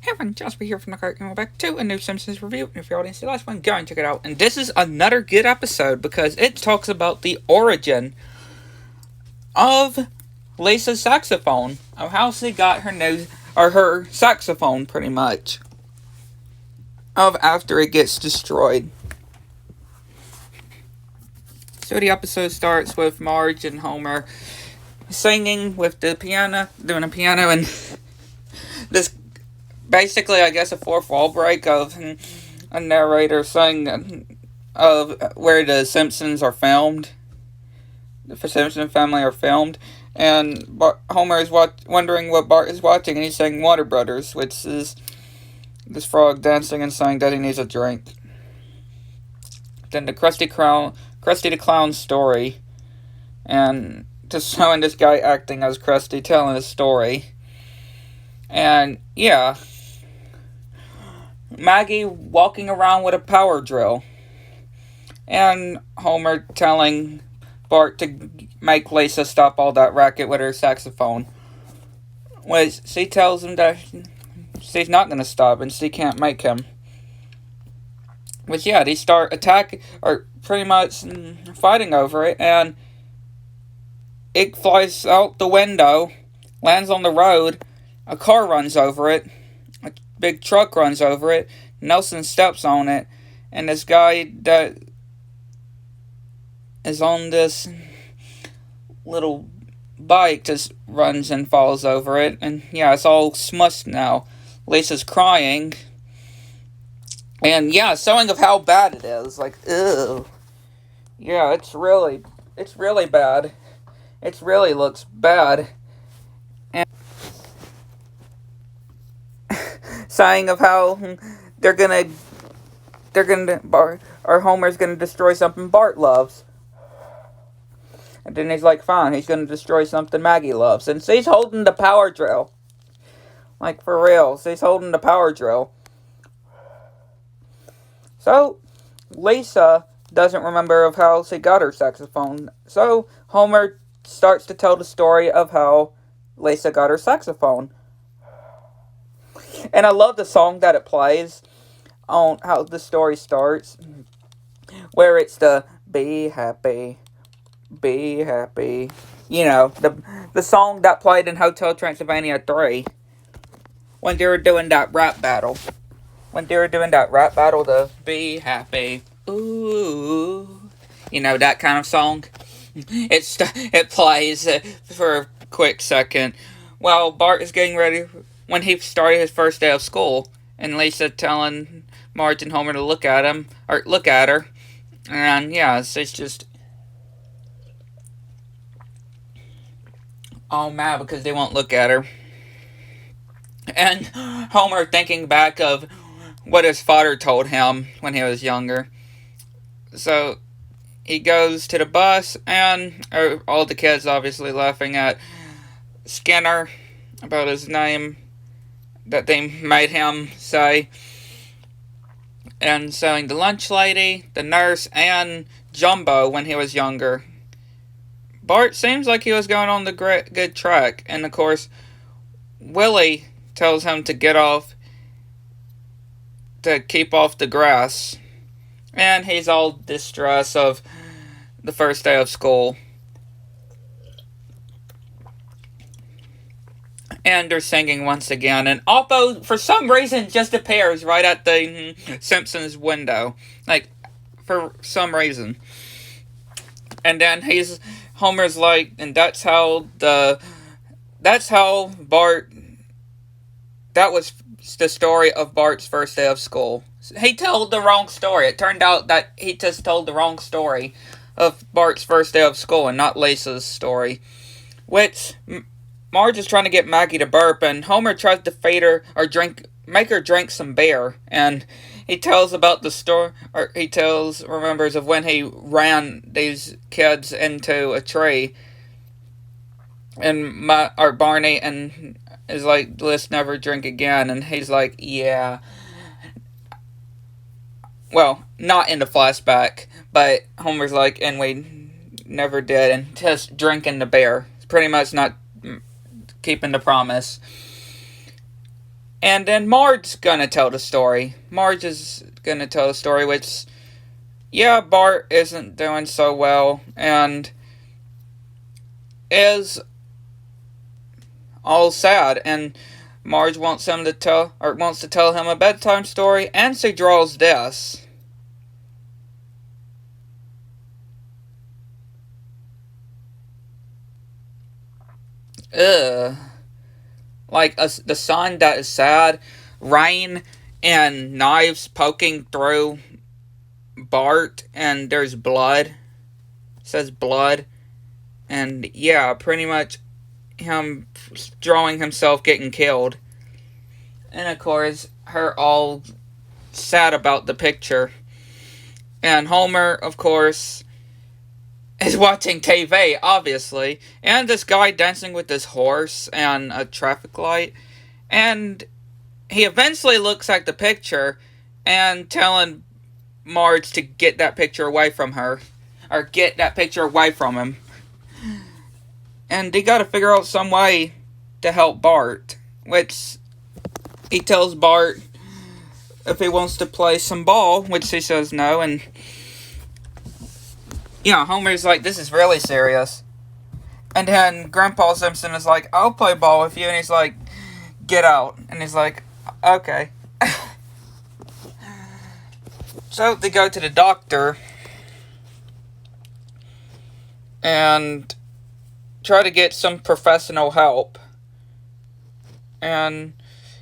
Hey everyone, Jasper here from the Cart, and we're back to a new Simpsons review. And if you're audience the last one, go and check it out. And this is another good episode because it talks about the origin of Lisa's saxophone, of how she got her saxophone, pretty much, of after it gets destroyed. So the episode starts with Marge and Homer singing with the piano, doing a piano, and this basically, I guess, a fourth wall break of a narrator saying of where the Simpsons are filmed. The Simpson family are filmed. And Homer is wondering what Bart is watching, and he's saying Water Brothers, which is this frog dancing and saying that he needs a drink. Then the Krusty the Clown story, and just showing this guy acting as Krusty, telling his story. And, yeah, Maggie walking around with a power drill. And Homer telling Bart to make Lisa stop all that racket with her saxophone. Which she tells him that she's not going to stop and she can't make him. Which, yeah, they start attacking, or pretty much fighting over it. And it flies out the window, lands on the road. A car runs over it. A big truck runs over it. Nelson steps on it. And this guy that is on this little bike just runs and falls over it. And yeah, it's all smushed now. Lisa's crying. And yeah, showing of how bad it is. Like, ew. Yeah, it's really bad. It really looks bad. And saying of how Homer's gonna destroy something Bart loves. And then he's like, fine, he's gonna destroy something Maggie loves. And she's holding the power drill. Like, for real, she's holding the power drill. So, Lisa doesn't remember of how she got her saxophone. So, Homer starts to tell the story of how Lisa got her saxophone. And I love the song that it plays on how the story starts, where it's the be happy, be happy. You know, the song that played in Hotel Transylvania 3 when they were doing that rap battle. The be happy, ooh. You know, that kind of song. It plays for a quick second while Bart is getting ready when he started his first day of school, and Lisa telling Marge and Homer to look at her, and yeah, it's just all mad because they won't look at her. And Homer thinking back of what his father told him when he was younger. So he goes to the bus, and all the kids obviously laughing at Skinner about his name that they made him say. And saying the lunch lady, the nurse, and Jumbo when he was younger. Bart seems like he was going on the good track. And of course, Willie tells him to keep off the grass. And he's all distressed of the first day of school. And they're singing once again. And Oppo, for some reason, just appears right at the Simpsons window. Like, for some reason. And then Homer's like, and that's how Bart, that was the story of Bart's first day of school. He told the wrong story. It turned out that he just told the wrong story of Bart's first day of school and not Lisa's story. Which Marge is trying to get Maggie to burp, and Homer tries to feed her or make her drink some beer. And he tells about the story, or remembers of when he ran these kids into a tree. And Barney and is like, let's never drink again. And he's like, yeah. Well, not in the flashback, but Homer's like, and we never did, and just drinking the beer. It's pretty much not keeping the promise. And then Marge's gonna tell the story. Marge is gonna tell the story, which, yeah, Bart isn't doing so well, and is all sad, and Marge wants to tell him a bedtime story, and she draws this. Ugh. Like the sun that is sad, rain, and knives poking through Bart, and there's blood. It says blood. And yeah, pretty much him drawing himself getting killed. And of course, her all sad about the picture. And Homer, of course, is watching TV, obviously. And this guy dancing with this horse and a traffic light. And he eventually looks at the picture and telling Marge to get that picture away from her. Or get that picture away from him. And they gotta figure out some way to help Bart. Which he tells Bart if he wants to play some ball, which he says no. And yeah, Homer's like, this is really serious. And then Grandpa Simpson is like, I'll play ball with you. And he's like, get out. And he's like, okay. So they go to the doctor and try to get some professional help. And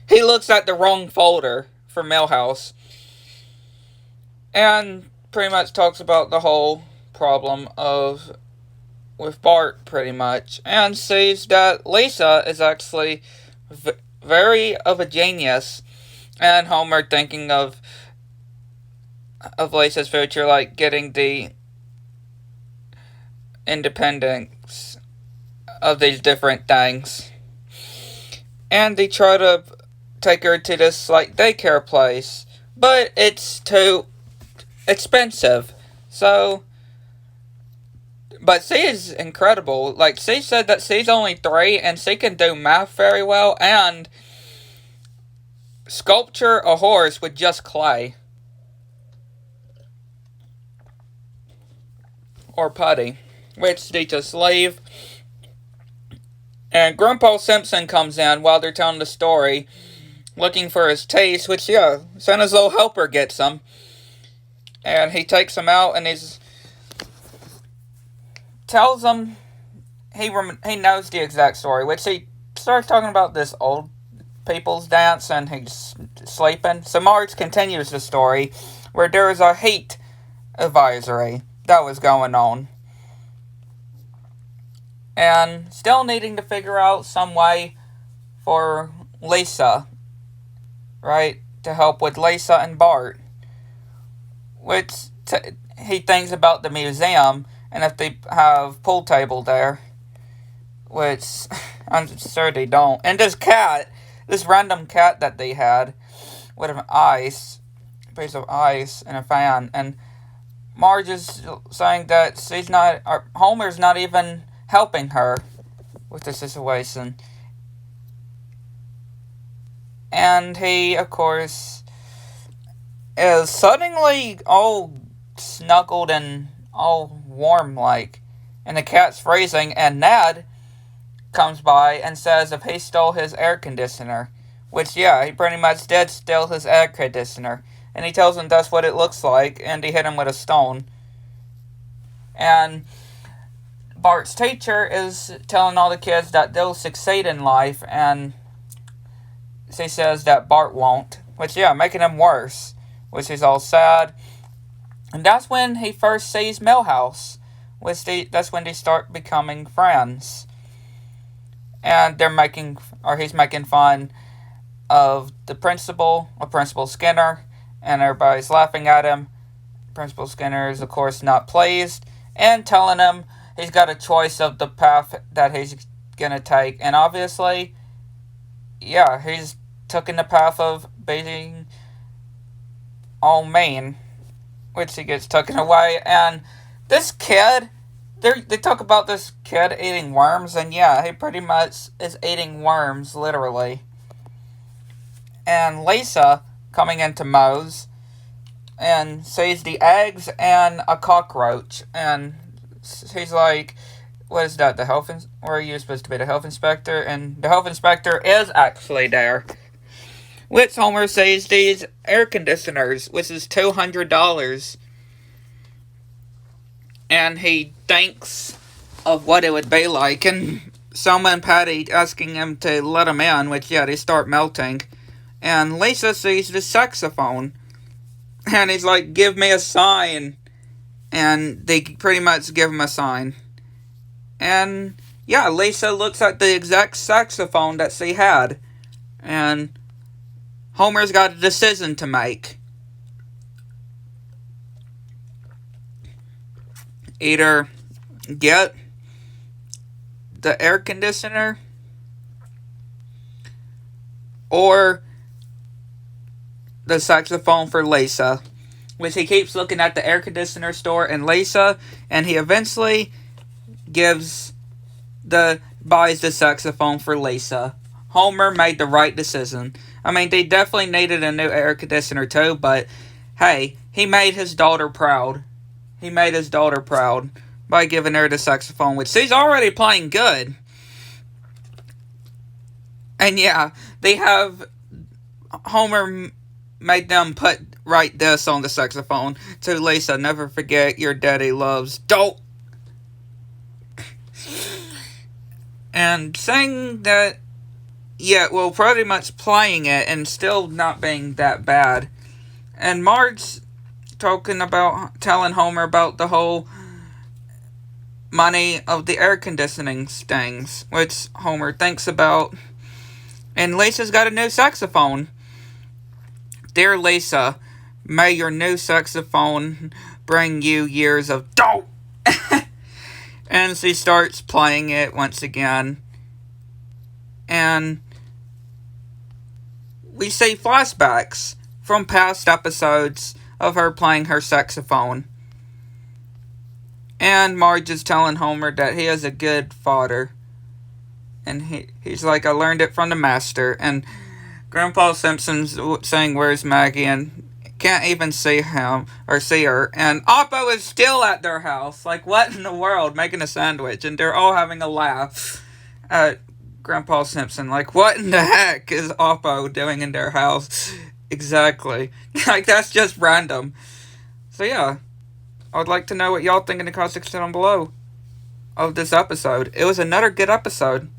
he looks at the wrong folder for Millhouse. And pretty much talks about the whole problem with Bart, pretty much. And sees that Lisa is actually very of a genius. And Homer thinking of Lisa's future, like getting the independence of these different things. And they try to take her to this like daycare place, but it's too expensive. So, but she is incredible. Like, she said that she's only 3 and she can do math very well and sculpture a horse with just clay or putty, which they just leave. And Grandpa Simpson comes in while they're telling the story, looking for his taste, which, yeah, Santa's little helper gets him. And he takes him out and tells him he knows the exact story, which he starts talking about this old people's dance and he's sleeping. So Marge continues the story where there is a heat advisory that was going on. And still needing to figure out some way for Lisa, right? To help with Lisa and Bart. Which he thinks about the museum and if they have pool table there. Which I'm sure they don't. And this random cat that they had with a piece of ice and a fan. And Marge is saying that Homer's not even helping her with the situation. And he, of course, is suddenly all snuggled and all warm-like. And the cat's freezing, and Ned comes by and says if he stole his air conditioner. Which, yeah, he pretty much did steal his air conditioner. And he tells him that's what it looks like, and he hit him with a stone. And Bart's teacher is telling all the kids that they'll succeed in life, and she says that Bart won't. Which, yeah, making him worse. Which is all sad. And that's when he first sees Millhouse. That's when they start becoming friends. And he's making fun of the principal, or Principal Skinner, and everybody's laughing at him. Principal Skinner is, of course, not pleased, and telling him he's got a choice of the path that he's gonna take. And obviously, yeah, he's taken the path of being all mean, which he gets taken away. And this kid, they talk about this kid eating worms, and yeah, he pretty much is eating worms, literally. and Lisa coming into Moe's and sees the eggs and a cockroach, and she's like, what is that, the health, or are you supposed to be the health inspector? And the health inspector is actually there. Which Homer sees these air conditioners, which is $200. And he thinks of what it would be like, and Selma and Patty asking him to let him in, which, yeah, they start melting. And Lisa sees the saxophone, and he's like, give me a sign. And they pretty much give him a sign. And, yeah, Lisa looks at the exact saxophone that she had. And Homer's got a decision to make. Either get the air conditioner or the saxophone for Lisa, which he keeps looking at the air conditioner store and Lisa, and he eventually buys the saxophone for Lisa. Homer made the right decision. I mean, they definitely needed a new air conditioner too, but hey, he made his daughter proud. He made his daughter proud by giving her the saxophone, which she's already playing good. And yeah, they have Homer made them write this on the saxophone. To Lisa, never forget your daddy loves dope. And saying that, yeah, well, pretty much playing it and still not being that bad. And Marge telling Homer about the whole money of the air conditioning things, which Homer thinks about. And Lisa's got a new saxophone. Dear Lisa, may your new saxophone bring you years of dope. And she starts playing it once again. And we see flashbacks from past episodes of her playing her saxophone. And Marge is telling Homer that he is a good father. And he's like, I learned it from the master. And Grandpa Simpson's saying, where's Maggie? And can't even see him or see her. And Oppo is still at their house. Like, what in the world? Making a sandwich. And they're all having a laugh at Grandpa Simpson. Like, what in the heck is Oppo doing in their house? Exactly. Like, that's just random. So, yeah. I would like to know what y'all think in the comment section down below of this episode. It was another good episode.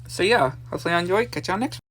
So, yeah. Hopefully you enjoyed. Catch y'all next time.